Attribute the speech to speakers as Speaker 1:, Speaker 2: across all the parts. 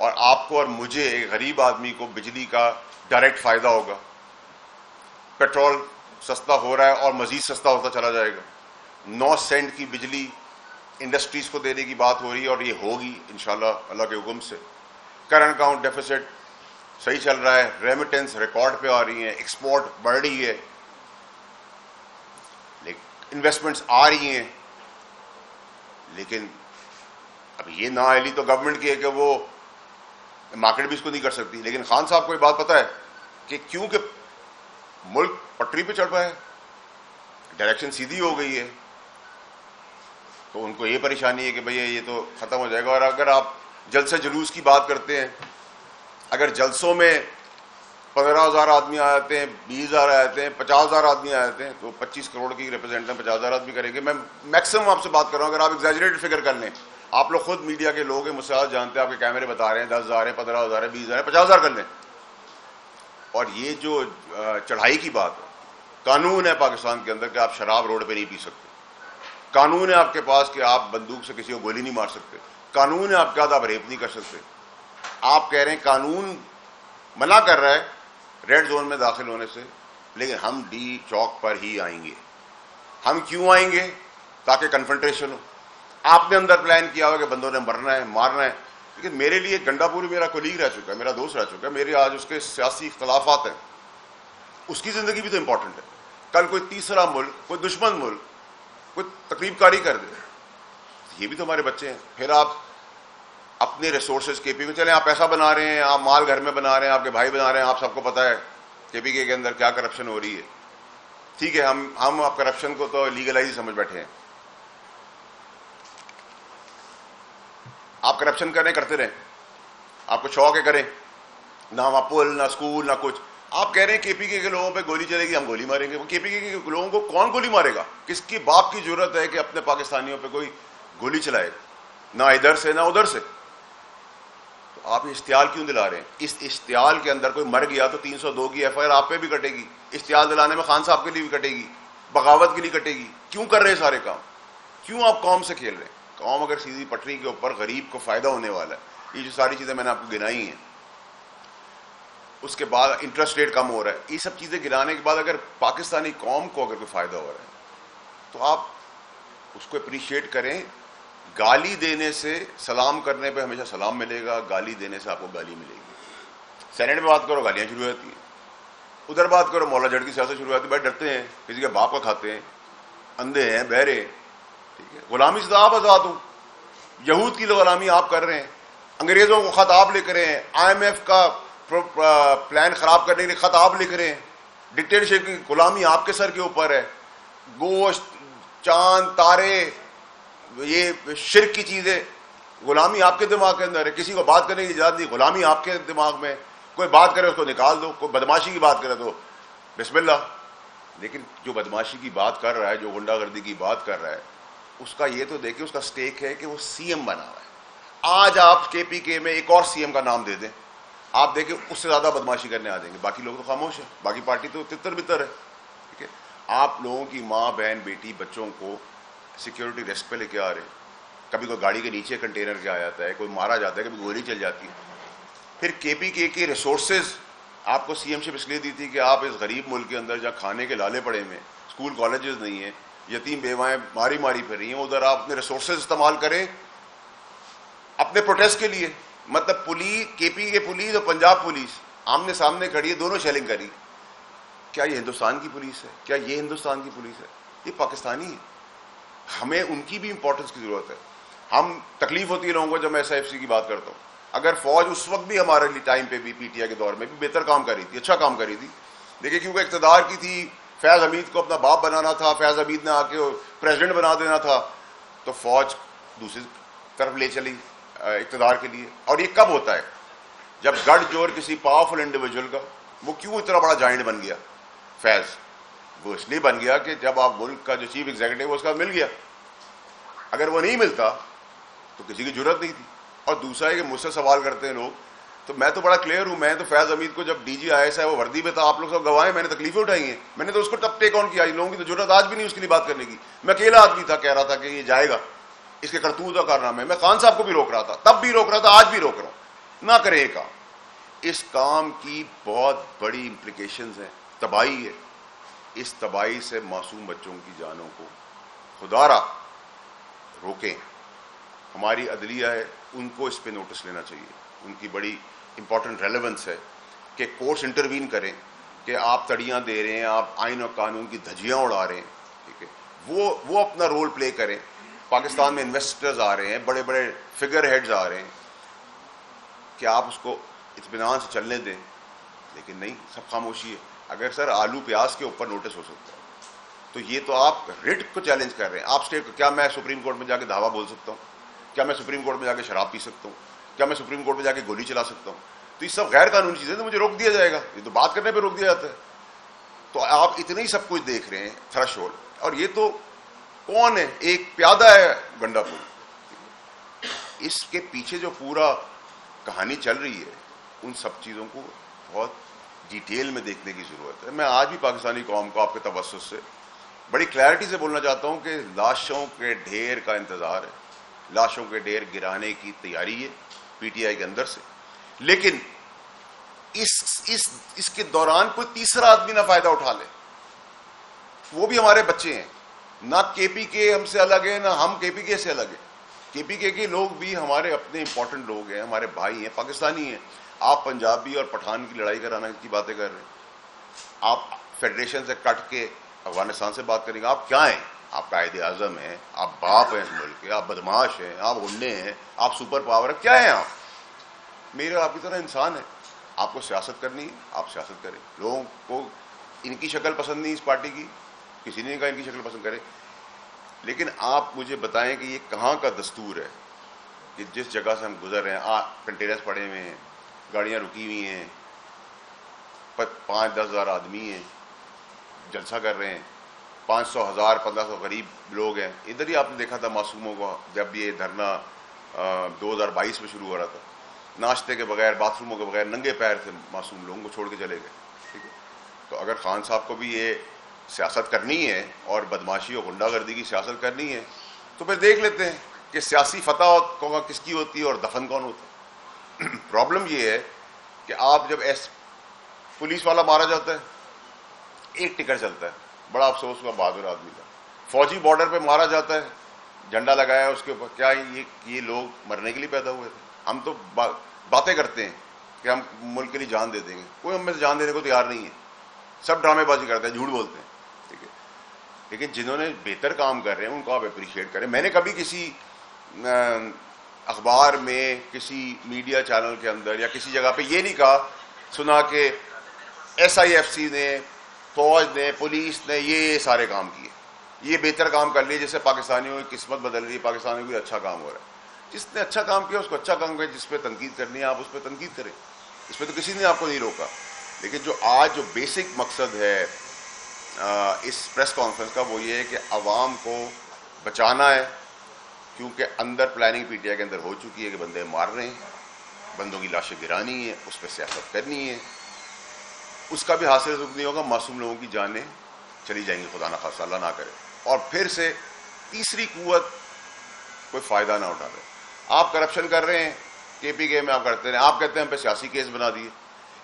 Speaker 1: اور آپ کو اور مجھے ایک غریب آدمی کو بجلی کا ڈائریکٹ فائدہ ہوگا. پیٹرول سستا ہو رہا ہے اور مزید سستا ہوتا چلا جائے گا. 9 سینٹ کی بجلی انڈسٹریز کو دینے کی بات ہو رہی ہے اور یہ ہوگی انشاءاللہ اللہ کے حکم سے. کرنٹ اکاؤنٹ ڈیفیسٹ صحیح چل رہا ہے, ریمیٹنس ریکارڈ پہ آ رہی ہیں, ایکسپورٹ بڑھ رہی ہے, انویسٹمنٹس آ رہی ہیں. لیکن اب یہ نااہلی تو گورنمنٹ کی ہے کہ وہ مارکیٹ بھی اس کو نہیں کر سکتی. لیکن خان صاحب کو یہ بات پتہ ہے کہ کیونکہ ملک پٹری پہ چڑھ رہا ہے, ڈائریکشن سیدھی ہو گئی ہے, تو ان کو یہ پریشانی ہے کہ بھئی یہ تو ختم ہو جائے گا. اور اگر آپ جلسے جلوس کی بات کرتے ہیں, اگر جلسوں میں 15,000 آدمی آ جاتے ہیں, 20,000 آ جاتے ہیں, 50,000 آدمی آ جاتے ہیں, تو 25 کروڑ کی ریپرزینٹ 50,000 آدمی کریں گے. میں میکسیمم آپ سے بات کر رہا ہوں, اگر آپ ایگزیجریٹڈ فگر کر لیں, آپ لوگ خود میڈیا کے لوگ ہیں, مجھ سے جانتے ہیں, آپ کے کیمرے بتا رہے ہیں 10,000 ہے, 15,000 ہے, 20,000 ہے, 50,000 کر لیں. اور یہ جو چڑھائی کی بات ہے, قانون ہے پاکستان کے اندر کہ آپ شراب روڈ پہ نہیں پی سکتے, قانون ہے آپ کے پاس کہ آپ بندوق سے کسی کو گولی نہیں مار سکتے, قانون ہے آپ کے ہاتھ آپ ریپ نہیں کر سکتے. آپ کہہ رہے ہیں قانون منع کر رہا ہے ریڈ زون میں داخل ہونے سے, لیکن ہم ڈی چوک پر ہی آئیں گے. ہم کیوں آئیں گے؟ تاکہ کنفرنٹریشن ہو. آپ نے اندر پلان کیا ہوا کہ بندوں نے مرنا ہے, مارنا ہے. لیکن میرے لیے گنڈا پوری میرا کولیگ رہ چکا ہے, میرا دوست رہ چکا ہے, میرے آج اس کے سیاسی اختلافات ہیں, اس کی زندگی بھی تو امپورٹنٹ ہے. کل کوئی تیسرا ملک, کوئی دشمن ملک کوئی تقریب کاری کر دے, یہ بھی تو ہمارے بچے ہیں. پھر آپ اپنے ریسورسز کے پی میں چلیں, آپ پیسہ بنا رہے ہیں, آپ مال گھر میں بنا رہے ہیں, آپ کے بھائی بنا رہے ہیں, آپ سب کو پتہ ہے کے پی کے اندر کیا کرپشن ہو رہی ہے. ٹھیک ہے, ہم آپ کرپشن کو تو لیگلائز سمجھ بیٹھے ہیں. آپ کرپشن کریں, کرتے رہیں, آپ کو شوق ہے کریں, نہ وہاں پل نہ اسکول نہ کچھ. آپ کہہ رہے ہیں کے پی کے لوگوں پہ گولی چلے گی, ہم گولی ماریں گے. وہ کے پی کے لوگوں کو کون گولی مارے گا؟ کس کی باپ کی ضرورت ہے کہ اپنے پاکستانیوں پہ کوئی گولی چلائے؟ نہ ادھر سے نہ ادھر سے. تو آپ اشتعال کیوں دلا رہے ہیں؟ اس اشتعال کے اندر کوئی مر گیا تو 302 کی ایف آئی آر آپ پہ بھی کٹے گی, اشتعال دلانے میں خان صاحب کے لیے بھی کٹے گی, بغاوت کے لیے کٹے گی. کیوں کر رہے ہیں سارے کام؟ کیوں آپ قوم سے کھیل رہے ہیں؟ قوم اگر سیدھی پٹری کے اوپر, غریب کو فائدہ ہونے والا ہے. یہ جو ساری چیزیں میں نے آپ کو گنائی ہیں, اس کے بعد انٹرسٹ ریٹ کم ہو رہا ہے, یہ سب چیزیں گرانے کے بعد اگر پاکستانی قوم کو اگر کوئی فائدہ ہو رہا ہے تو آپ اس کو اپریشیٹ کریں. گالی دینے سے, سلام کرنے پہ ہمیشہ سلام ملے گا, گالی دینے سے آپ کو گالی ملے گی. سینیٹ میں بات کرو گالیاں شروع ہوتی ہیں, ادھر بات کرو مولا جھڑ کی سیاست شروع ہوتی ہے. بھائی ڈرتے ہیں, کسی کے باپ کا کھاتے ہیں, اندھے ہیں, بہرے ہیں. ٹھیک ہے, غلامی سے آپ آزاد ہوں. یہود کی غلامی آپ کر رہے ہیں, انگریزوں کو خط آپ لکھ رہے ہیں, آئی ایم ایف کا پلان خراب کرنے کے لیے خط آپ لکھ رہے ہیں, ڈکٹیٹرشپ کی غلامی آپ کے سر کے اوپر ہے. گوشت, چاند, تارے, یہ شرک کی چیزیں, غلامی آپ کے دماغ کے اندر ہے. کسی کو بات کرنے کی اجازت نہیں, غلامی آپ کے دماغ میں. کوئی بات کرے اس کو نکال دو, کوئی بدماشی کی بات کرے تو بسم اللہ. لیکن جو بدماشی کی بات کر رہا ہے, جو غنڈہ گردی کی بات کر رہا ہے, اس کا یہ تو دیکھیں, اس کا سٹیک ہے کہ وہ سی ایم بنا ہوا ہے. آج آپ کے پی کے میں ایک اور سی ایم کا نام دے دیں, آپ دیکھیں اس سے زیادہ بدماشی کرنے آ جائیں گے. باقی لوگ تو خاموش ہیں, باقی پارٹی تو تتر بتر ہے. ٹھیک ہے, آپ لوگوں کی ماں بہن بیٹی بچوں کو سیکیورٹی ریسک پہ لے کے آ رہے ہیں. کبھی کوئی گاڑی کے نیچے کنٹینر کے آ جاتا ہے, کوئی مارا جاتا ہے, کبھی گولی چل جاتی ہے. پھر کے پی کے ریسورسز آپ کو سی ایم شپ اس لیے دی تھی کہ آپ اس غریب ملک کے اندر جہاں کھانے کے لالے پڑے ہوئے, اسکول کالجز نہیں ہیں, یتیم بیوائیں ماری پھر رہی ہیں, ادھر آپ اپنے ریسورسز استعمال کریں اپنے پروٹیسٹ کے لیے. مطلب پولیس, کے پی کے پولیس اور پنجاب پولیس آمنے سامنے کھڑی ہے, دونوں شیلنگ کری. کیا یہ ہندوستان کی پولیس ہے؟ کیا یہ ہندوستان کی پولیس ہے؟ یہ پاکستانی ہے. ہمیں ان کی بھی امپورٹنس کی ضرورت ہے. ہم تکلیف ہوتی ہے لوگوں کو جب میں ایس ایف سی کی بات کرتا ہوں. اگر فوج اس وقت بھی ہمارے لیے ٹائم پہ بھی, پی ٹی آئی کے دور میں بھی بہتر کام کری تھی, اچھا کام کری تھی, لیکن کیونکہ اقتدار کی تھی, فیض حمید کو اپنا باپ بنانا تھا, فیض حمید نے آ کے پریزیڈنٹ بنا دینا تھا, تو فوج دوسری طرف لے چلی اقتدار کے لیے. اور یہ کب ہوتا ہے؟ جب گڑھ جوڑ کسی پاورفل انڈیویجول کا, وہ کیوں اتنا بڑا جائنٹ بن گیا فیض؟ وہ اس لیے بن گیا کہ جب آپ ملک کا جو چیف ایگزیکٹو وہ اس کا مل گیا. اگر وہ نہیں ملتا تو کسی کی ضرورت نہیں تھی. اور دوسرا ہے کہ مجھ سے سوال کرتے ہیں لوگ, تو میں تو بڑا کلیئر ہوں. میں تو فیض حمید کو جب ڈی جی آئی ایس ہے وہ وردی میں تھا, آپ لوگ سب گواہیں, میں نے تکلیفیں اٹھائی ہیں, میں نے تو اس کو تب ٹیک آن کیا. ان لوگوں کی تو ضرورت آج بھی نہیں اس کے لیے بات کرنے کی. میں اکیلا آدمی تھا, کہہ رہا تھا کہ یہ جائے گا, اس کے کرتوت کا کارنامہ ہے. میں خان صاحب کو بھی روک رہا تھا, تب بھی روک رہا تھا, آج بھی روک رہا ہوں. نہ کریں یہ کام. اس کام کی بہت بڑی امپلیکیشنز ہیں, تباہی ہے. اس تباہی سے معصوم بچوں کی جانوں کو خدا را روکیں. ہماری عدلیہ ہے, ان کو اس پہ نوٹس لینا چاہیے. ان کی بڑی امپورٹنٹ ریلیونس ہے کہ کورٹس انٹروین کریں کہ آپ تڑیاں دے رہے ہیں, آپ آئین و قانون کی دھجیاں اڑا رہے ہیں, ٹھیک ہے, وہ اپنا رول پلے کریں. پاکستان میں انویسٹرز آ رہے ہیں, بڑے بڑے فگر ہیڈز آ رہے ہیں, کہ آپ اس کو اطمینان سے چلنے دیں. لیکن نہیں, سب خاموشی ہے. اگر سر آلو پیاز کے اوپر نوٹس ہو سکتا ہے تو یہ تو آپ رٹ کو چیلنج کر رہے ہیں. آپ اسٹیٹ, کیا میں سپریم کورٹ میں جا کے دھاوا بول سکتا ہوں؟ کیا میں سپریم کورٹ میں جا کے شراب پی سکتا ہوں؟ کیا میں سپریم کورٹ میں جا کے گولی چلا سکتا ہوں؟ تو یہ سب غیر قانونی چیزیں, تو مجھے روک دیا جائے گا. یہ تو بات کرنے پہ روک دیا جاتا ہے. تو آپ اتنا ہی سب کچھ دیکھ رہے ہیں, تھریش ہولڈ. اور یہ تو کون ہے؟ ایک پیادہ ہے گنڈا پور. اس کے پیچھے جو پورا کہانی چل رہی ہے, ان سب چیزوں کو بہت ڈیٹیل میں دیکھنے کی ضرورت ہے. میں آج بھی پاکستانی قوم کو آپ کے توسط سے بڑی کلیئرٹی سے بولنا چاہتا ہوں کہ لاشوں کے ڈھیر کا انتظار ہے, لاشوں کے ڈھیر گرانے کی تیاری ہے پی ٹی آئی کے اندر سے. لیکن اس کے دوران کوئی تیسرا آدمی نہ فائدہ اٹھا لے. وہ بھی ہمارے بچے ہیں. نہ کے پی کے ہم سے الگ ہے, نہ ہم کے پی کے سے الگ ہیں. کے پی کے لوگ بھی ہمارے اپنے امپورٹنٹ لوگ ہیں, ہمارے بھائی ہیں, پاکستانی ہیں. آپ پنجابی اور پٹھان کی لڑائی کرانا کی باتیں کر رہے ہیں. آپ فیڈریشن سے کٹ کے افغانستان سے بات کریں گے. آپ کیا ہیں؟ آپ قائد اعظم ہیں, آپ باپ ہیں اس ملک کے, آپ بدماش ہیں, آپ غنڈے ہیں, آپ سپر پاور ہیں, کیا ہیں آپ؟ میرے آپ کی طرح انسان ہے. آپ کو سیاست کرنی ہے, آپ سیاست کریں. لوگوں کو ان کی شکل پسند نہیں اس پارٹی کی, کسی نے نہیں کہا ان کی شکل پسند کرے. لیکن آپ مجھے بتائیں کہ یہ کہاں کا دستور ہے کہ جس جگہ سے ہم گزر رہے ہیں, کنٹینرز پڑے ہوئے ہیں, گاڑیاں رکی ہوئی ہیں, 5-10 ہزار آدمی ہیں, جلسہ کر رہے ہیں, 500 1000 1500 غریب لوگ ہیں. ادھر ہی آپ نے دیکھا تھا معصوموں کو جب یہ دھرنا 2022 میں شروع ہو رہا تھا, ناشتے کے بغیر, باتھ روموں کے بغیر, ننگے پیر تھے معصوم لوگوں کو چھوڑ کے چلے گئے. ٹھیک ہے, تو اگر خان صاحب کو بھی یہ سیاست کرنی ہے اور بدماشی اور غنڈہ گردی کی سیاست کرنی ہے تو پھر دیکھ لیتے ہیں کہ سیاسی فتح کس کی ہوتی ہے اور دفن کون ہوتا ہے. پرابلم یہ ہے کہ آپ جب پولیس والا مارا جاتا ہے, ایک ٹکٹ چلتا ہے, بڑا افسوس ہوا, بہادر آدمی تھا. فوجی بارڈر پہ مارا جاتا ہے, جھنڈا لگایا اس کے اوپر. کیا یہ لوگ مرنے کے لیے پیدا ہوئے تھے؟ ہم تو باتیں کرتے ہیں کہ ہم ملک کے لیے جان دے دیں گے. کوئی ہم میں سے جان دینے کو تیار نہیں ہے. سب ڈرامے بازی کرتے ہیں, جھوٹ بولتے ہیں. ٹھیک ہے, لیکن جنہوں نے بہتر کام کر رہے ہیں ان کو آپ اپریشیٹ کریں. میں نے کبھی کسی اخبار میں, کسی میڈیا چینل کے اندر یا کسی جگہ پہ یہ نہیں کہا سنا کہ ایس آئی ایف سی نے, فوج نے, پولیس نے یہ سارے کام کیے, یہ بہتر کام کر لیے, جس سے پاکستانیوں کی قسمت بدل رہی ہے, پاکستانیوں کو اچھا کام ہو رہا ہے. جس نے اچھا کام کیا اس کو اچھا کام کرے, جس پہ تنقید کرنی ہے آپ اس پہ تنقید کریں. اس پہ تو کسی نے آپ کو نہیں روکا. لیکن جو بیسک مقصد ہے اس پریس کانفرنس کا وہ یہ ہے کہ عوام کو بچانا ہے, کیونکہ اندر پلاننگ پی ٹی آئی کے اندر ہو چکی ہے کہ بندے مار رہے ہیں, بندوں کی لاشیں گرانی ہے, اس پہ سیاست کرنی ہے. اس کا بھی حاصل نہیں ہوگا, معصوم لوگوں کی جانیں چلی جائیں گی, خدا نہ خواستہ, اللہ نہ کرے. اور پھر سے تیسری قوت کوئی فائدہ نہ اٹھا رہے. آپ کرپشن کر رہے ہیں, کے پی کے میں آپ کرتے ہیں, آپ کہتے ہیں ہم پہ سیاسی کیس بنا دیے.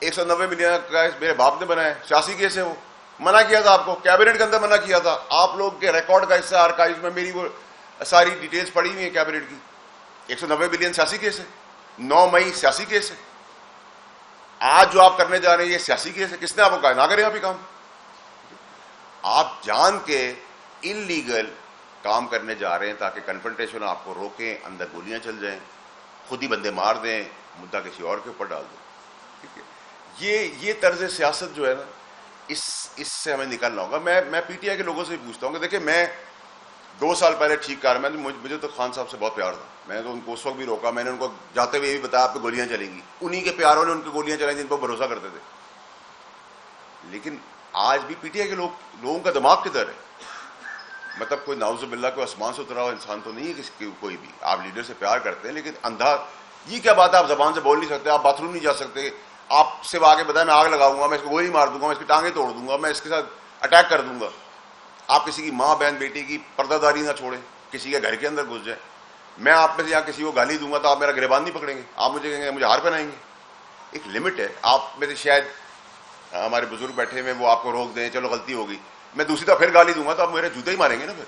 Speaker 1: 190 ملین کا میرے باپ نے بنایا, سیاسی کیس ہے. وہ منع کیا تھا آپ کو, کیبنٹ کے اندر منع کیا تھا. آپ لوگ کے ریکارڈ کا حصہ آرکائیوز میں میری وہ ساری ڈیٹیلز پڑی ہوئی ہیں کیبنٹ کی. 190 ملین سیاسی کیس ہے, 9 مئی سیاسی کیس ہے. آج جو آپ کرنے جا رہے ہیں یہ سیاسی کیس ہے. کس نے آپ کو کہا نہ کریں آپ یہ کام؟ آپ جان کے انلیگل کام کرنے جا رہے ہیں تاکہ کنفرنٹیشن آپ کو روکیں, اندر گولیاں چل جائیں, خود ہی بندے مار دیں, مدعا کسی اور کے اوپر ڈال دیں. ٹھیک ہے, یہ طرز سیاست جو ہے نا, اس سے ہمیں نکلنا ہوگا. میں پی ٹی آئی کے لوگوں سے بھی پوچھتا ہوں کہ دیکھیں, میں 2 سال پہلے ٹھیک کر میں مجھے تو خان صاحب سے بہت پیار تھا. میں نے تو ان کو اس وقت بھی روکا, میں نے ان کو جاتے ہوئے یہ بھی بتایا آپ پہ گولیاں چلیں گی. انہی کے پیاروں نے ان پہ گولیاں چلائیں جن پر بھروسہ کرتے تھے. لیکن آج بھی پی ٹی آئی کے لوگوں کا دماغ کدھر ہے؟ مطلب کوئی نعوذ باللہ کوئی آسمان سے اترا ہوا انسان تو نہیں ہے کوئی بھی. آپ لیڈر سے پیار کرتے ہیں لیکن اندھا, یہ کیا بات ہے, آپ زبان سے بول نہیں سکتے, آپ باتھ روم نہیں جا سکتے, آپ سے آگے بتائیں میں آگ لگاؤں گا, میں اس کو گولی مار دوں گا, میں اس کی ٹانگیں توڑ دوں گا, میں اس کے ساتھ اٹیک کر دوں گا. آپ کسی کی ماں بہن بیٹی کی پردہ داری نہ چھوڑیں, کسی کے گھر کے اندر گھس جائیں. میں آپ میں سے یہاں کسی کو گالی دوں گا تو آپ میرا گریبان نہیں پکڑیں گے, آپ مجھے کہیں گے مجھے ہار پہنائیں گے. ایک لمٹ ہے. آپ میں سے شاید ہمارے بزرگ بیٹھے ہوئے وہ آپ کو روک دیں, چلو غلطی ہوگی, میں دوسری دفعہ پھر گالی دوں گا تو آپ میرے جوتے ہی ماریں گے نا. پھر